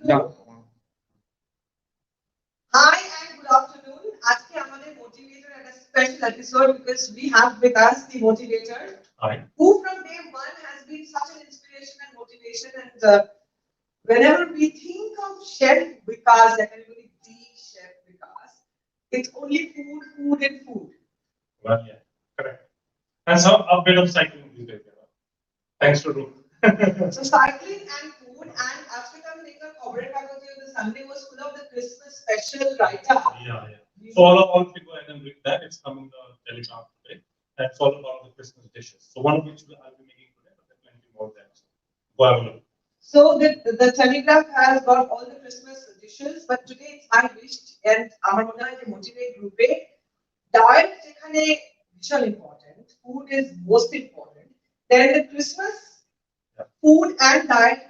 Yeah. Hi and good afternoon. Aajke hamare Motivator at a special episode because we have with us the Motivator, who from day one has been such an inspiration and motivation. And whenever we think of Chef Vikas, like everybody sees Chef Vikas, it's only food, food, and food. Well, yeah, correct. And so a bit of cycling these days. Thanks to Roop. So cycling and food, and Africa Maker Corporate Faculty the Sunday was full of the Christmas special writer. Yeah. So all people I can read that. It's coming the Telegram today. That's all about the Christmas dishes. So one of which I'll be making today, but there's plenty more there. So go have a look. So the Telegraph has got all the Christmas dishes, but today it's I wished and our Motivate group diet is important. Food is most important. Then the Christmas food and diet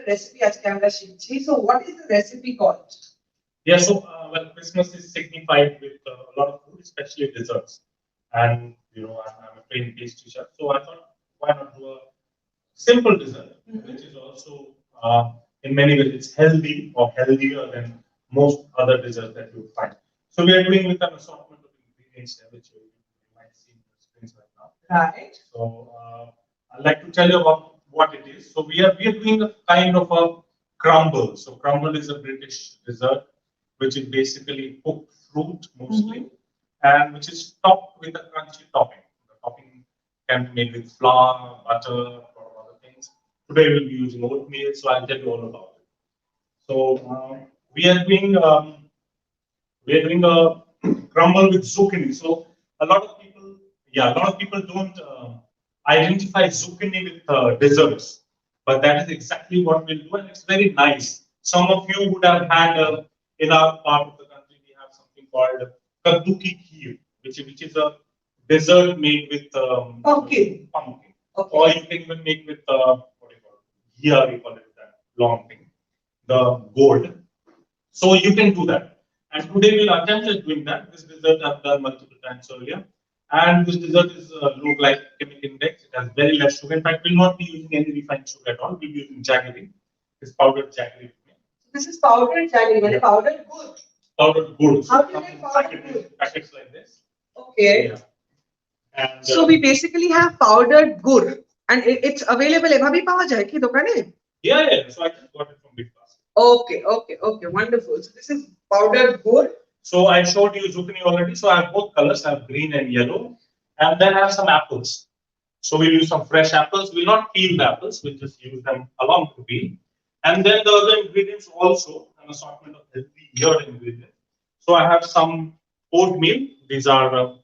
recipe as camera sheet. So what is the recipe called? Yeah, so well, Christmas is signified with a lot of food, especially desserts. And I'm a trained pastry chef, so I thought, why not do a simple dessert, which is also in many ways it's healthy or healthier than most other desserts that you would find. So we are doing with an assortment of ingredients there, which you might see in the screens right now. Right. So I'd like to tell you about what it is. So we are doing a kind of a crumble. So crumble is a British dessert, which is basically cooked fruit mostly, and which is topped with a crunchy topping. The topping can be made with flour, butter, or other things. Today we'll be using oatmeal, so I'll tell you all about it. So we are doing a crumble with zucchini. So a lot of people don't identify zucchini with desserts, but that is exactly what we'll do, and it's very nice. Some of you would have had in our part of the country, we have something called kaddu ki kheer, which is a dessert made with pumpkin. Okay. Or you can even make with what do you call it? Ghee, we call it that long thing, the gold. So you can do that. And today we'll attempt at doing that. This dessert I've done multiple times earlier. And this dessert is low glycemic index. It has very less sugar. In fact, we'll not be using any refined sugar at all. We'll be using jaggery. It's powdered jaggery. This is powdered jaggery, yeah. Powdered gur. Powdered gur. How do you make powdered gur? Packets like this. Okay. Yeah. And, so we basically have powdered gur, and it's available. Ebhabi pawa jai ki dokane? Yeah. So I just got it from Big Class. Okay. Wonderful. So this is powdered gur. So I showed you zucchini already. So I have both colors. I have green and yellow, and then I have some apples. So we'll use some fresh apples. We'll not peel the apples. We'll just use them along to peel. And then the other ingredients also, an assortment of healthier ingredients. So I have some oatmeal. These are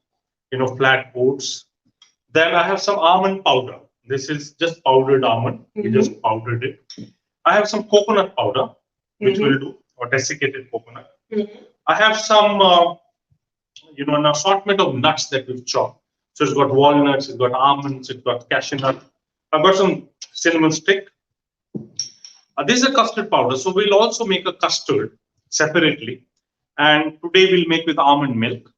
flat oats. Then I have some almond powder. This is just powdered almond. We just powdered it. I have some coconut powder, which we'll do, or desiccated coconut. I have some, an assortment of nuts that we've chopped. So it's got walnuts, it's got almonds, it's got cashew nut. I've got some cinnamon stick. This is a custard powder. So we'll also make a custard separately. And today we'll make with almond milk.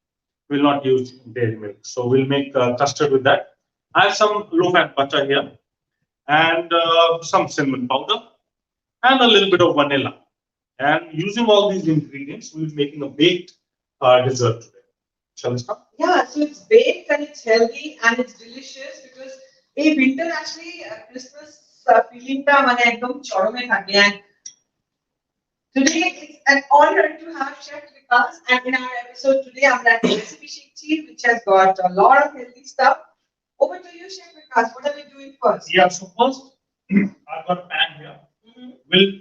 We'll not use dairy milk. So we'll make custard with that. I have some low-fat butter here, and some cinnamon powder, and a little bit of vanilla. And using all these ingredients, we'll be making a baked dessert today. Shall we start? Yeah, so it's baked and it's healthy and it's delicious because in winter actually Christmas feeling ta mane ekdom chorome thake. And today it's an honor to have Chef Vikas, and in our episode today I'm at recipe sheet which has got a lot of healthy stuff. Over to you, Chef Vikas. What are we doing first? Yeah, so first I've got a pan here. We'll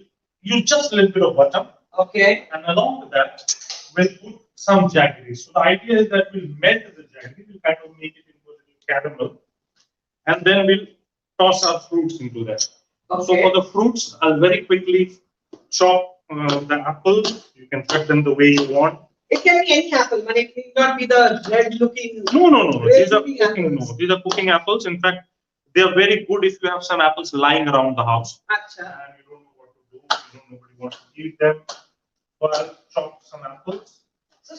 use just a little bit of butter. Okay. And along with that, we'll put some jaggery. So the idea is that we'll melt the jaggery, we'll kind of make it into a little caramel, and then we'll toss our fruits into that. Okay. So for the fruits, I'll very quickly chop the apples. You can cut them the way you want. It can be any apple, but it need not be the red-looking. No. These are cooking apples. In fact, they are very good if you have some apples lying around the house. Achha. And you don't know what to do. Nobody wants to eat them. So I'll chop some apples. So,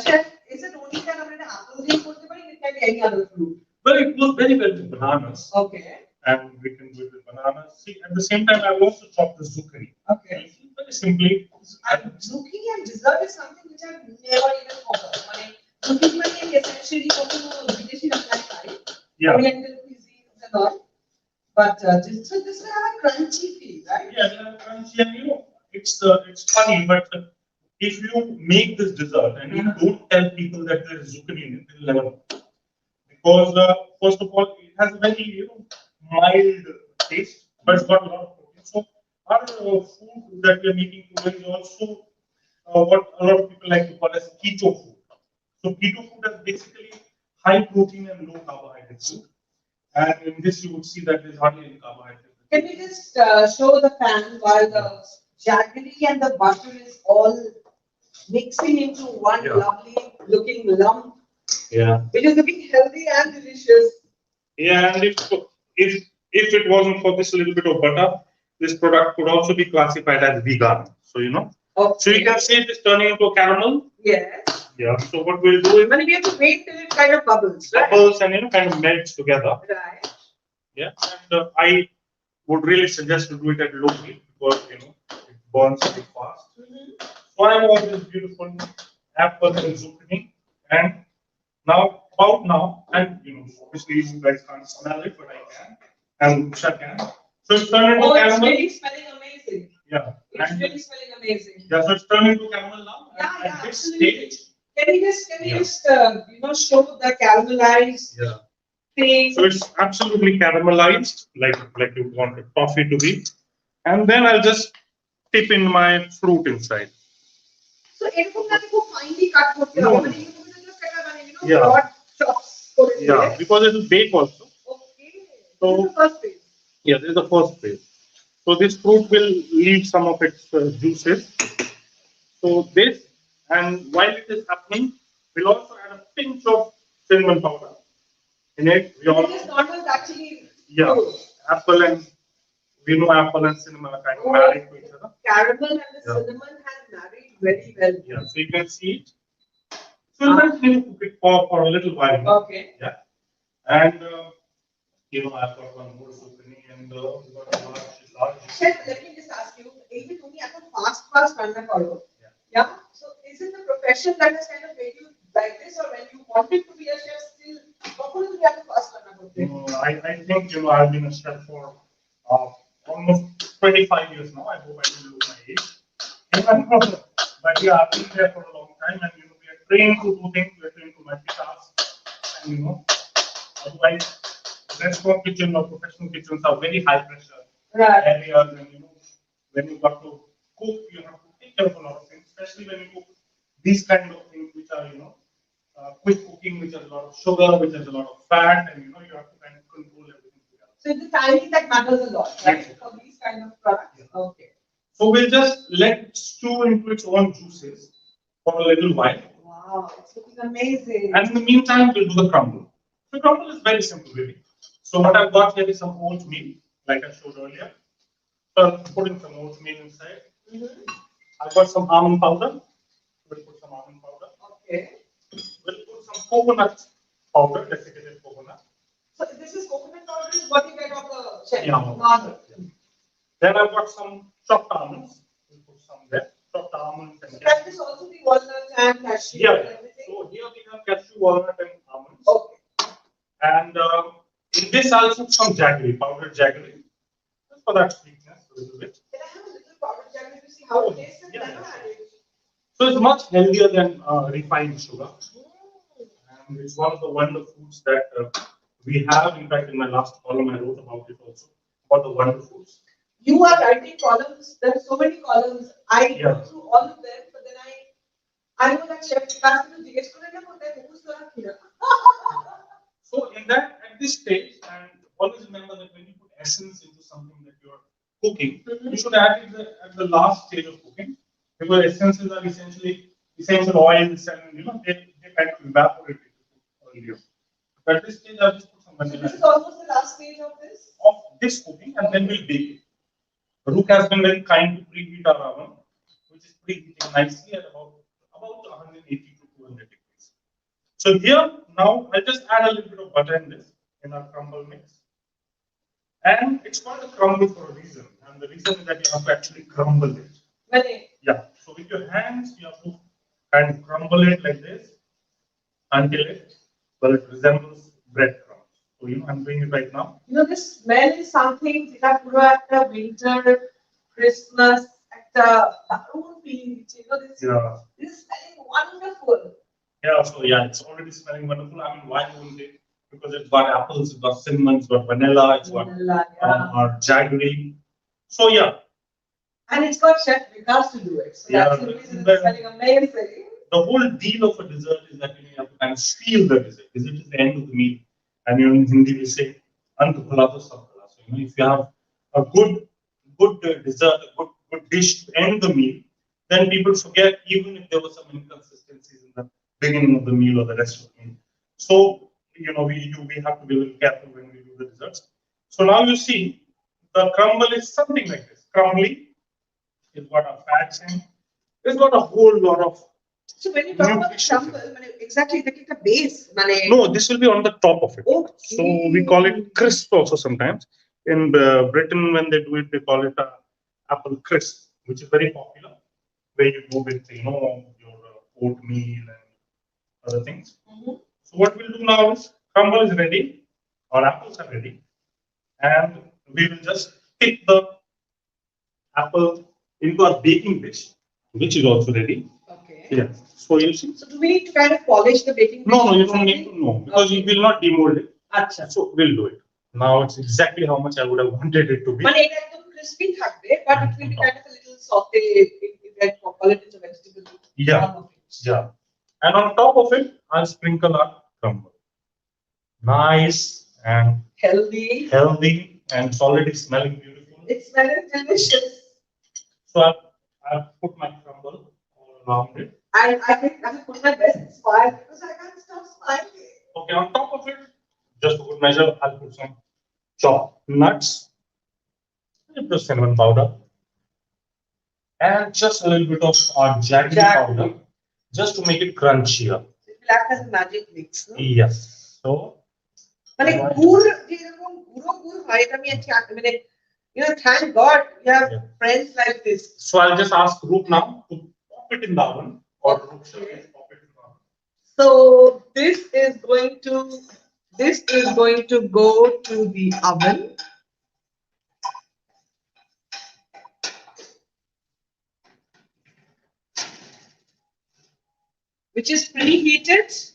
Chef, is it only that apples you put them, or it can be any other fruit? Well, it goes very well with bananas. Okay. And we can do it with bananas. See, at the same time, I've also chopped the zucchini. Okay. It's very very simply. And zucchini and dessert is something which I've never even thought of. I mean, zucchini is essentially British American, Yeah. Oriental cuisines and all. But this will have a crunchy feel, right? Yeah, they are crunchy, and it's funny, but if you make this dessert and you don't tell people that there is zucchini in it, they'll never know. Because first of all, it has a very mild taste, but it's got a lot of protein. So our food that we are making today is also what a lot of people like to call as keto food. So keto food is basically high protein and low carbohydrate food. And in this, you would see that there's hardly any carbohydrate. Can you just show the pan while the jaggery and the butter is all mixing into one lovely looking lump? Yeah. Which is looking healthy and delicious. Yeah, and if it wasn't for this little bit of butter, this product could also be classified as vegan. So Okay. So you can see it is turning into a caramel. Yes. Yeah. So what we'll do is we have to wait till it kind of bubbles, right? Bubbles and kind of melts together. Right. Yeah. And I would really suggest to do it at low heat because it burns very fast. So I have this beautiful apple and zucchini, and about now, and obviously you guys can't smell it, but I can, and Roopsha can. So it's turned into caramel. It's really smelling amazing. Yeah. It's really smelling amazing. Yeah, so it's turning into caramel now. Yeah, At this absolutely. stage, can you just show the caramelized thing? So it's absolutely caramelized, like you want a toffee to be. And then I'll just dip in my fruit inside. So finely cut Yeah. broad chops. Yeah, because it will bake also. Okay. So this is the first phase. Yeah, this is the first phase. So this fruit will leave some of its juices. So this, and while it is happening, we'll also add a pinch of cinnamon powder. In it, we also actually apple and apple and cinnamon are kind of married to each other. Caramel and the cinnamon has married very well. Yeah, so you can see it. So we'll continue to cook it for a little while. Okay. Yeah, and I've got one more zucchini and we've got a large. Chef, let me just ask you, even only at a fast runner follow. Yeah. So is it the profession that has kind of made you like this, or when you wanted to be a chef still, what would you have a fast runner? I think I've been a chef for almost 25 years now. I hope I didn't lose my age. But yeah, I've been there for a long time, and we are trained to do things. We are trained to multitask, and otherwise, restaurant kitchen or professional kitchens are very high pressure areas, and when you got to cook, you have to take care of a lot of things, especially when you cook these kind of things which are quick cooking, which has a lot of sugar, which has a lot of fat, and you have to kind of control everything together. So the timing that matters a lot, right? Yes. For these kind of products. Yeah. Okay. So we'll just let it stew into its own juices for a little while. Wow, it's looking amazing. And in the meantime, we'll do the crumble. The crumble is very simple, really. So what I've got here is some oatmeal, like I showed earlier. So I'm putting some oatmeal inside. I've got some almond powder. We'll put some almond powder. Okay. We'll put some coconut powder, desiccated coconut. So this is coconut powder is what you get off the shelf. Yeah. Then I've got some chopped almonds. We'll put some there. Chopped almonds. And can this also be walnut and cashew and everything? So here we have cashew, walnut, and almonds. Okay. And in this I'll put some jaggery, powdered jaggery. Just for that sweetness a little bit. Can I have a little powdered jaggery to see how it tastes? So it's much healthier than refined sugar. And it's one of the wonder foods that we have. In fact, in my last column, I wrote about it also, about the wonder foods. You are writing columns. There are so many columns. I go through all of them, but then I know that chef So in that, at this stage, and always remember that when you put essence into something that you're cooking, you should add it at the last stage of cooking, because essences are essentially essential oils, and they kind of evaporate earlier. But at this stage, I'll just put some vanilla. So this is almost the last stage of this? Of this cooking, and then we'll bake it. Rook has been very kind to preheat our oven, which is preheating nicely at about 180 to 200 degrees. So here, now I'll just add a little bit of butter in this, in our crumble mix. And it's called a crumble for a reason. And the reason is that you have to actually crumble it. Yeah. So with your hands, you have to kind of crumble it like this until it resembles breadcrumbs. So I'm doing it right now. This smell is something that at winter, Christmas, at the darum feeling. This is smelling wonderful. Yeah. So it's already smelling wonderful. I mean, why wouldn't it? Because it's got apples, it's got cinnamon, it's got vanilla, it's got jaggery. So and it's got Chef Vikas to do it. So that's the reason it's smelling amazing. The whole deal of a dessert is that you have to kind of feel the dessert. Dessert is the end of the meal. And in Hindi we say, Ant bhala to sab bhala. So if you have a good dessert, a good dish to end the meal, then people forget even if there were some inconsistencies in the beginning of the meal or the rest of the meal. So we have to be a little careful when we do the desserts. So now you see the crumble is something like this. Crumbly. It's got a fats in. It's got a whole lot of. So when you talk about crumble, exactly the base. No, this will be on the top of it. Okay. So we call it crisp also sometimes. In Britain, when they do it, they call it a apple crisp, which is very popular. Where you go with your oatmeal and other things. So what we'll do now is crumble is ready, our apples are ready, and we will just dip the apple into a baking dish, which is also ready. Okay. Yeah. So you see. So do we need to kind of polish the baking dish? No, you don't need to know because you will not demold it. Achha. So we'll do it. Now it's exactly how much I would have wanted it to be. But it crispy thakbe, but it will be kind of a little saute if you call it a vegetable. Yeah. And on top of it, I'll sprinkle our crumble. Nice and healthy, and it's already smelling beautiful. It's smelling delicious. So I've put my crumble all around it. And I think I have put my best smile because I can't stop smiling. Okay, on top of it, just for good measure, I'll put some chopped nuts, a little cinnamon powder, and just a little bit of jaggery powder, just to make it crunchier. It will act as a magic mix, no? Yes. So. Thank God you have friends like this. So I'll just ask Roop now to pop it in the oven, or Roopsha please pop it in the oven. So this is going to go to the oven. Which is preheated.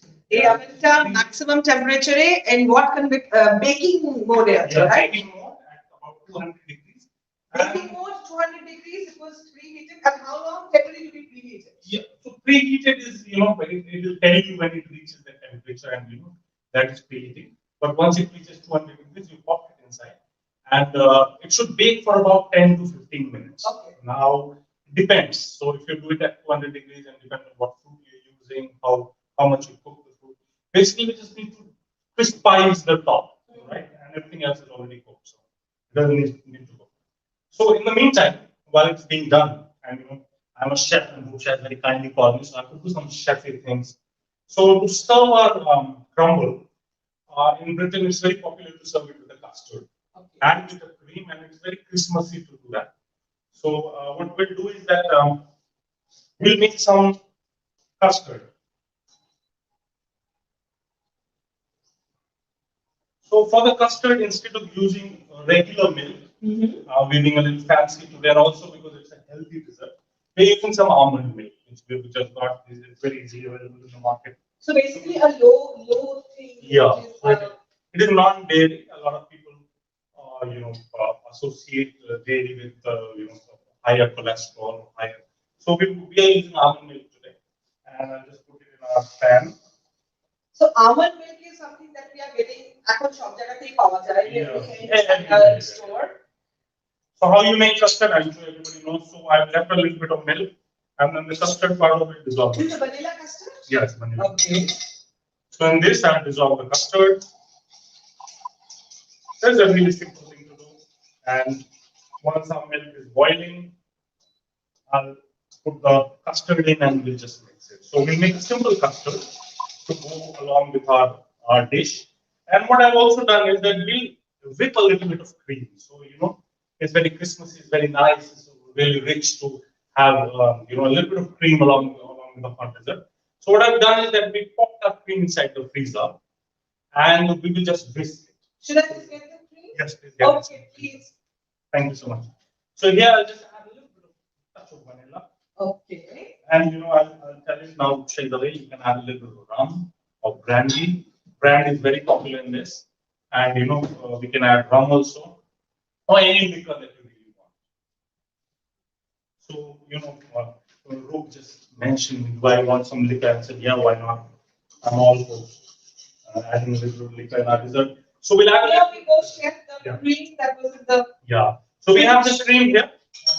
Maximum temperature and what can be baking mode, right? Baking mode at about 200 degrees. Baking mode 200 degrees. It was preheated. And how long generally to be preheated? Yeah. So preheated is it will tell you when it reaches the temperature, and that is preheating. But once it reaches 200 degrees, you pop it inside, and it should bake for about 10 to 15 minutes. Okay. Now it depends. So if you do it at 200 degrees and depends on what fruit you're using, how much you cook the fruit. Basically, we just need to crispize the top, right? And everything else is already cooked, so it doesn't need to cook. So in the meantime, while it's being done, and I'm a chef, and Roopsha has very kindly called me, so I have to do some chefy things. So to serve our crumble, in Britain it's very popular to serve it with a custard and with a cream, and it's very Christmassy to do that. So what we'll do is that we'll make some custard. So for the custard, instead of using regular milk, we're being a little fancy today, also because it's a healthy dessert. We're using some almond milk, which has got is very easily available in the market. So basically, a low thing. Yeah, it is non-dairy. A lot of people, associate dairy with higher cholesterol, higher. So we are using almond milk today, and I'll just put it in our pan. So almond milk is something that we are getting at shop store. So how you make custard? I'm sure everybody knows. So I've left a little bit of milk, and then the custard part of it dissolves. Is it vanilla custard? Yes, vanilla. Okay. So in this, I'll dissolve the custard. That's a really simple thing to do. And once our milk is boiling, I'll put the custard in and we'll just mix it. So we'll make a simple custard to go along with our dish. And what I've also done is that we'll whip a little bit of cream. So, it's very Christmassy, it's very nice, it's really rich to have you know, a little bit of cream along with the hot dessert. So what I've done is that we popped our cream inside the freezer, and we will just whisk it. Should I just get the cream? Yes, please get Okay, it. please. Thank you so much. So here I'll just add a little bit of touch of vanilla. Okay. And you know, I'll tell you now straight away, you can add a little bit of rum or brandy. Brandy is very popular in this. And you know, we can add rum also, or any liquor that you really want. So, you know, Roop just mentioned, do I want some liquor? I said, yeah, why not? I'm all for adding a little liquor in our dessert. So we'll add. Here we go, chef, the cream that was in the. Yeah. So we have the cream here,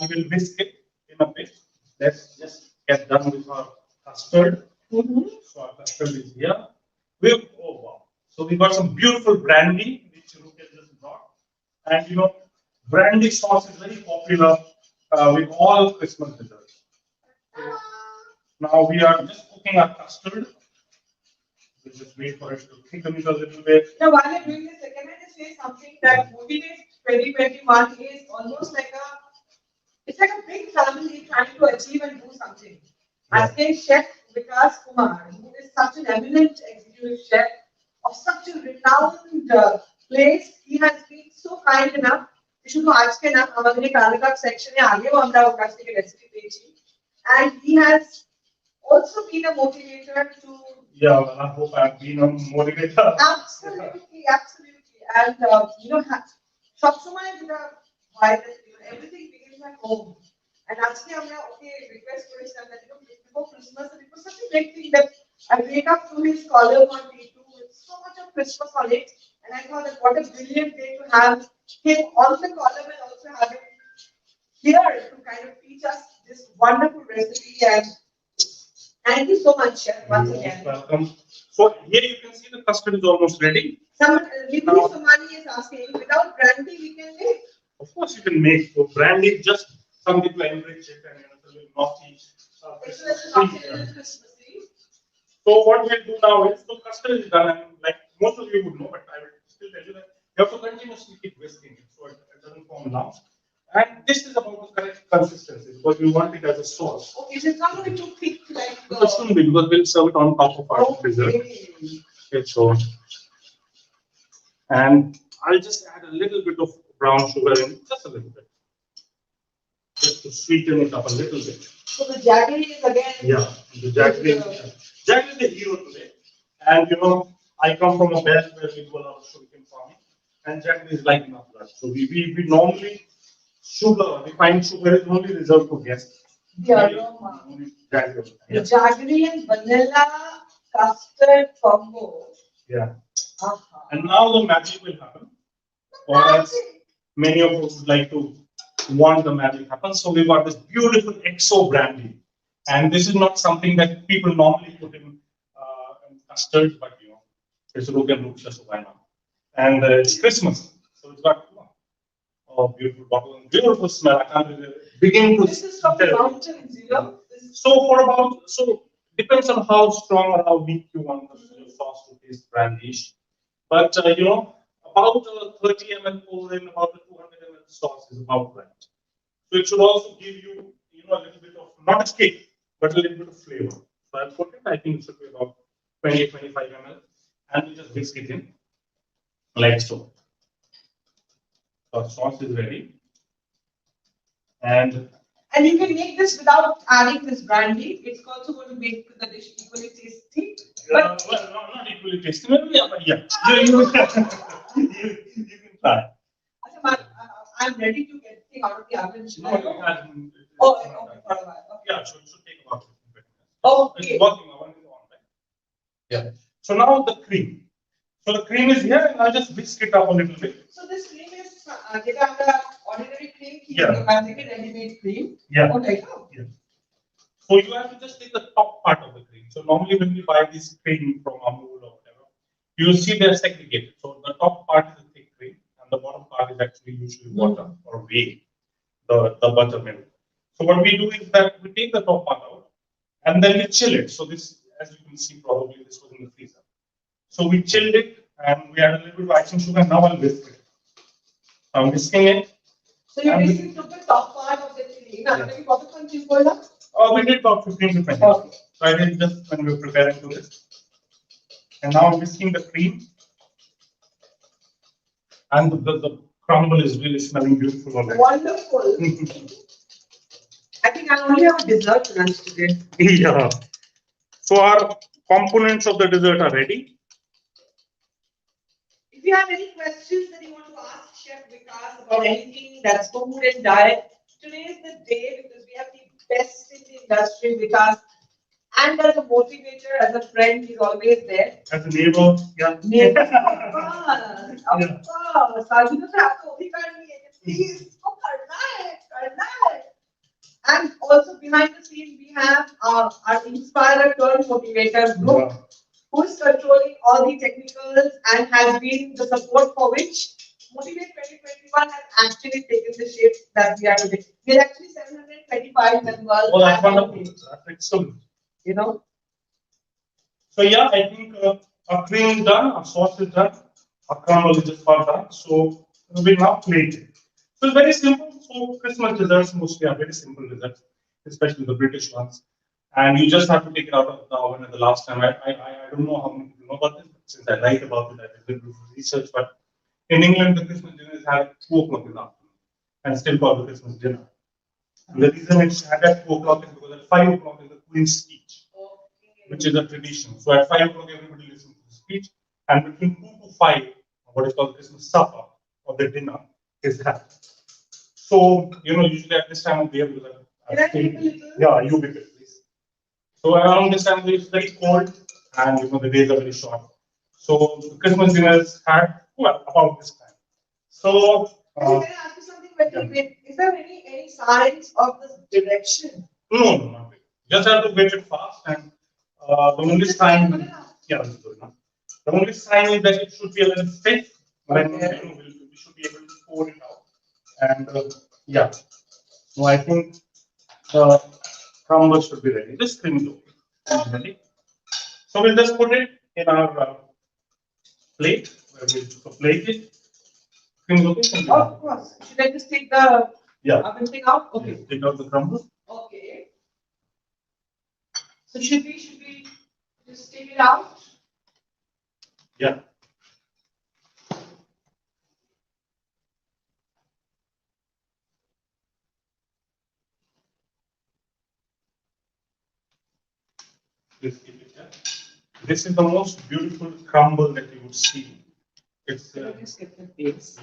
and we will whisk it in a bit. Let's just get done with our custard. So our custard is here. Oh wow! So we got some beautiful brandy, which Roopsha just brought, and you know, brandy sauce is very popular with all Christmas desserts. So now we are just cooking our custard. We'll just wait for it to thicken it a little bit. Now, while you're doing this, can I just say something that Motivate 2021 is almost like it's like a big family trying to achieve and do something. I say Chef Vikas Kumar, who is such an eminent executive chef of such a renowned place. He has been so kind enough. शुरू आज के ना हमारे कार्यक्रम section में आगे वो हमरा उकास्ती के recipe भेजी, and he has also been a motivator to. Yeah, well, I hope I've been a motivator. Absolutely, absolutely, and you know, सबसमय बिना everything begins at home. And actually, I'm request for his that before Christmas, and it was such a great thing that I wake up to his column on T2 with so much of Christmas on it, and I thought that what a brilliant day to have him on the column and also have him here to kind of teach us this wonderful recipe. And thank you so much, Chef, once again. Welcome. So here you can see the custard is almost ready. Someone, Somani is asking, without brandy we can make? Of course, you can make so brandy, just something to enrich it and it's a little naughty. So what we'll do now is, so custard is done, and like most of you would know, but I will still tell you that you have to continuously keep whisking it so it doesn't form lumps. And this is about the correct consistency because we want it as a sauce. Okay, so it's not going to be too thick like It shouldn't be because we'll serve it on top of our dessert. Okay, so and I'll just add a little bit of brown sugar in, just a little bit, just to sweeten it up a little bit. So the jaggery is again. Yeah, the jaggery. Jaggery is the hero today, and you know I come from a belt where we do a lot of sugarcane farming, and jaggery is like in our blood. So we normally refined sugar is only reserved for guests. The aroma. Jaggery. The jaggery and vanilla custard combo. Yeah. And now the magic will happen. Or else many of us would like to want the magic happen. So we've got this beautiful XO brandy. And this is not something that people normally put in custard, but you know, it's Roopsha, so why not? And it's Christmas. So it's got a beautiful bottle and beautiful smell. I can't really begin to. This is from the mountain zero. So depends on how strong or how weak you want the sauce to taste brandyish. But you know, about 30 ml pour in about the 200 ml sauce is about right. So it should also give you, you know, a little bit of, not a kick, but a little bit of flavor. So I'll put it, I think it should be about 20-25 ml, and we just whisk it in like so. Our sauce is ready. And you can make this without adding this brandy. It's also going to make the dish equally tasty. Well, not equally tasty. Yeah, but yeah. You can try. I'm ready to get the thing out of the oven. Okay. Yeah, so it should take about 15 minutes. Okay. It's working, oven is on, right? Yeah. So now the cream. So the cream is here, and I'll just whisk it up a little bit. So this cream is the ordinary cream, ready-made cream. Yeah. Okay. Yeah. So you have to just take the top part of the cream. So normally when you buy this cream from Amul or whatever, you will see they're segregated. So the top part is the thick cream, and the bottom part is actually usually water or whey, the buttermilk. So what we do is that we take the top part out, and then we chill it. So this, as you can see, probably this was in the freezer. So we chilled it, and we add a little bit of icing sugar. Now I'll whisk it. I'm whisking it. So you basically took the top part of the cream. Maybe what the country called up? We did about 15 to 20. Okay. So I did just when we were preparing for this. And now I'm whisking the cream. And the crumble is really smelling beautiful already. Wonderful. I think I only have a dessert lunch today. Yeah. So our components of the dessert are ready. If you have any questions that you want to ask Chef Vikas about anything that's food and diet, today is the day because we have the best in the industry, Vikas. And as a motivator, as a friend, he's always there. As a neighbor, yeah. Neighbor, of course. Sajid se aapko bhi karni hai. Please, isko karna hai. And also behind the scenes, we have our inspirer turned motivator group, who is controlling all the technicals and has been the support for which Motivate 2021 has actually taken the shape that we are today. We are actually 725 members. Oh, that's wonderful. That's excellent. You know. So yeah, I think our cream is done, our sauce is done, our crumble is just about done. So we now plate it. So it's very simple. So Christmas desserts mostly are very simple desserts, especially the British ones. And you just have to take it out of the oven. And the last time, I don't know how many people know about this, since I write about it, I did a little research. But in England, the Christmas dinner is had at 2 o'clock in the afternoon, and still called the Christmas dinner. And the reason it's had at 2 o'clock is because at 5 o'clock is the Queen's speech, which is a tradition. So at 5 o'clock, everybody listens to the speech, and between 2 to 5, what is called the Christmas supper or the dinner is had. So, usually at this time of the year, because you be it, please. So around this time, it's very cold, and the days are very short. So the Christmas dinner is had about this time. So can I ask you something very quick? Is there any signs of this direction? No, not really. Just have to wait it fast, and the only sign, that's good enough. The only sign is that it should be a little thick when we should be able to pour it out. And so I think the crumble should be ready. This cream is okay. Ready. So we'll just put it in our plate where we'll plate it. Cream okay? Of course. Should I just take the oven thing out? Okay. Yes, take out the crumble. Okay. So should we just take it out? Yeah. This is the most beautiful crumble that you would see. It's just get the base.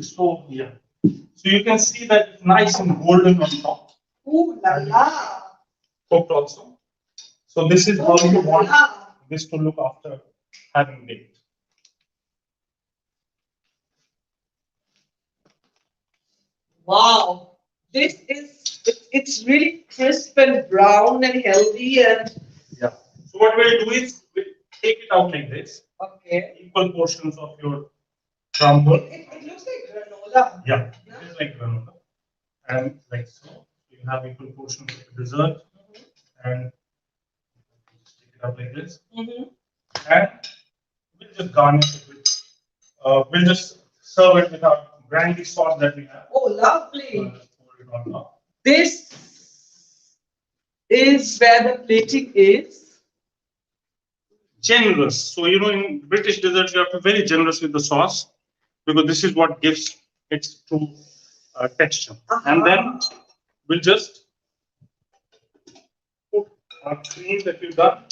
So you can see that it's nice and golden on top. Ooh la la. Cooked also. So this is how you want this to look after having baked. Wow. It's really crisp and brown and healthy and So what we'll do is we'll take it out like this. Okay. Equal portions of your crumble. It looks like granola. Yeah, it is like granola. And like so. You have equal portions of the dessert. And just take it out like this. And we'll just garnish it with we'll just serve it with our brandy sauce that we have. Oh, lovely. Pour it on top. This is where the plating is. Generous. So, in British desserts, you have to be very generous with the sauce because this is what gives its true texture. And then we'll just put our cream that we've done.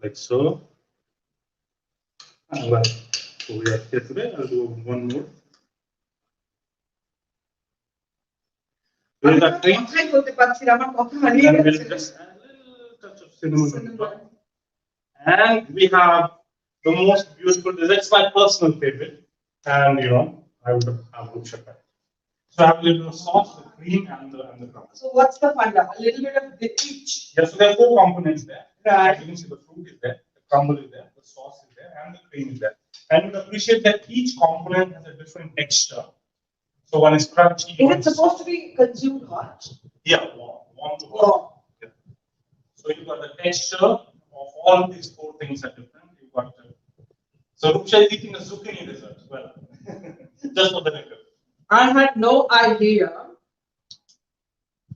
Like so. And so we are here today. I'll do one more. With the cream. And we'll just add a little touch of cinnamon on top. And we have the most beautiful dessert. It's my personal favorite. And I would have Roopsha. So I have a little sauce, the cream, and the crumble. So what's the funda? A little bit of each. Yeah, so there are 4 components there. Right. You can see the fruit is there, the crumble is there, the sauce is there, and the cream is there. And you appreciate that each component has a different texture. So one is crunchy. Is it supposed to be consumed hot? Yeah, warm to hot. Yeah. So you've got the texture of all these 4 things are different. You've got the So Roopsha is eating a zucchini dessert. Well, just for the record. I had no idea.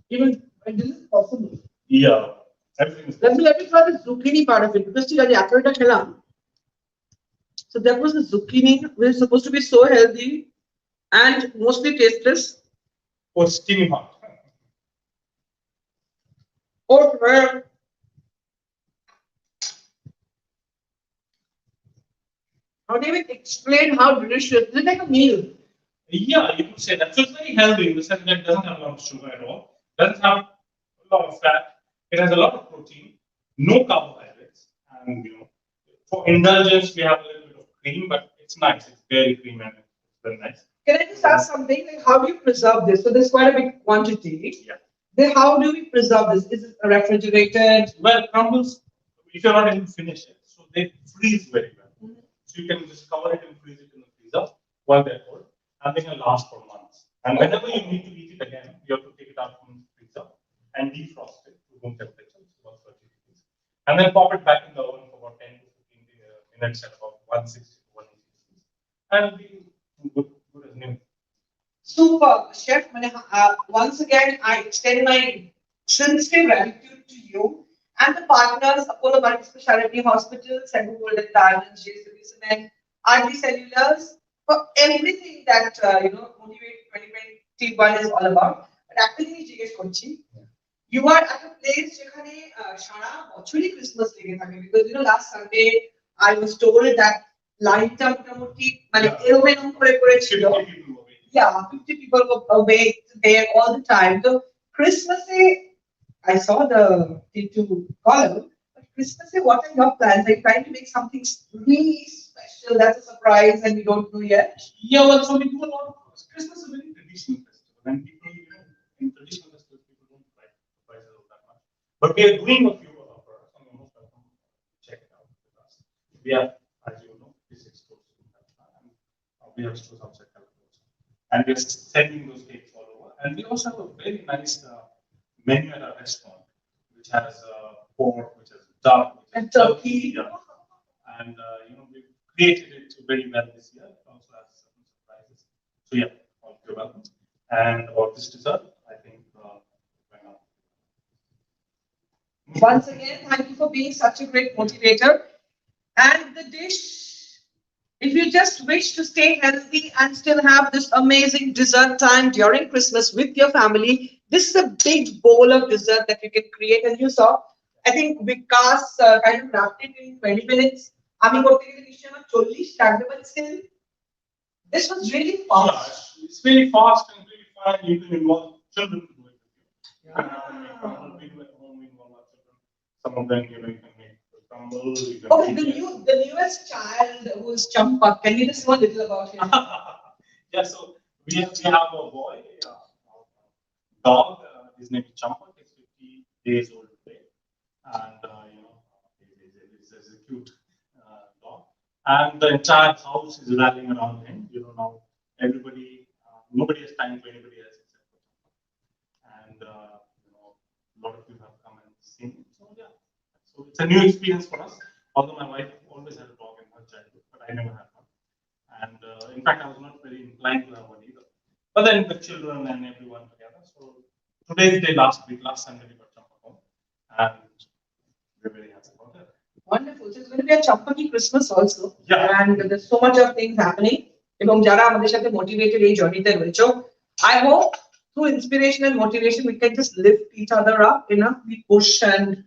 Even this is possible. Yeah. Everything is Let me try the zucchini part of it because see, the apple khellam. So that was the zucchini, which is supposed to be so healthy and mostly tasteless. or steaming hot. Oh, well. How do you even explain how delicious? Is it like a meal? Yeah, you could say that. So it's very healthy in the sense that it doesn't have a lot of sugar at all. Doesn't have a lot of fat. It has a lot of protein, no carbohydrates, and for indulgence we have a little bit of cream, but it's nice. It's very creamy and it's very nice. Can I just ask something? Like, how do you preserve this? So there's quite a big quantity. Yeah. Then how do we preserve this? Is it refrigerated? Well, crumbles, if you're not able to finish it, so they freeze very well. So you can just cover it and freeze it in the freezer while they're cold, and they can last for months. And whenever you need to eat it again, you have to take it out from the freezer and defrost it to room temperature, about 30 degrees, and then pop it back in the oven for about 10 to 15 minutes at about 160 to 180 degrees, and be good as new. Super, Chef. Once again, I extend my sincere gratitude to you and the partners, Apollo Multispeciality Hospital, Senco Golden Diamonds, JSW Cement, RD Cellulars, for everything that Motivate 2021 is all about. But actually, Jigesh Kochi, you are at a place where Shara Bochuri Christmas because last Sunday I was told that line yeah, 50 people were awake there all the time. So Christmas Day, I saw the T2 column, but Christmas Day, what are your plans? Are you trying to make something really special that's a surprise and we don't know yet? Yeah, well, so we do a lot of Christmas is a very traditional festival, and people, in traditional festivals, people don't like surprises all that much. But we are doing a few of our products, and you're most welcome to check it out with us. We have, as you know, physics stores in Calcutta, and we have stores outside Calcutta also. And we're sending those cakes all over. And we also have a very nice menu at our restaurant, which has pork, which has duck, which has turkey. Yeah. And we've created it very well this year. It also has certain surprises. So yeah, you're welcome. And about this dessert, I think once again, thank you for being such a great motivator. And the dish, if you just wish to stay healthy and still have this amazing dessert time during Christmas with your family, this is a big bowl of dessert that you can create. And you saw, I think Vikas kind of wrapped it in 20 minutes. But still, this was really fast. Yeah, it's really fast and really fun. You can involve children to do it. Yeah. We do at home, we involve our children. Some of them, you can make crumble. Okay, the newest child who is Champak, can you just know a little about him? Yeah, so we have a boy, dog. His name is Champak. He's 50 days old today, and he's a cute dog. And the entire house is rallying around him. Now everybody, nobody has time to anybody else except for Champak. And a lot of you have come and seen him. So yeah, so it's a new experience for us. Although my wife always had a dog in her childhood, but I never had one. And in fact, I was not very inclined to have one either. But then the children and everyone together. So today's day, last Sunday, we got Champak home, and we're very happy about that. Wonderful. So it's going to be a Champaki Christmas also. Yeah. And there's so much of things happening. Motivated journey. I hope through inspiration and motivation, we can just lift each other up, we push and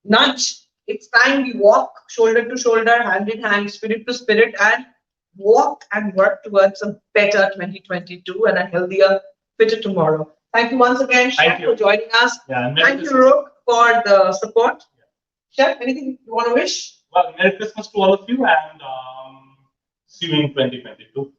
nudge. It's time we walk shoulder to shoulder, hand in hand, spirit to spirit, and walk and work towards a better 2022 and a healthier, fitter tomorrow. Thank you once again, Chef, for joining us. Yeah, thank you, Rook, for the support. Yeah. Chef, anything you want to wish? Well, Merry Christmas to all of you, and see you in 2022.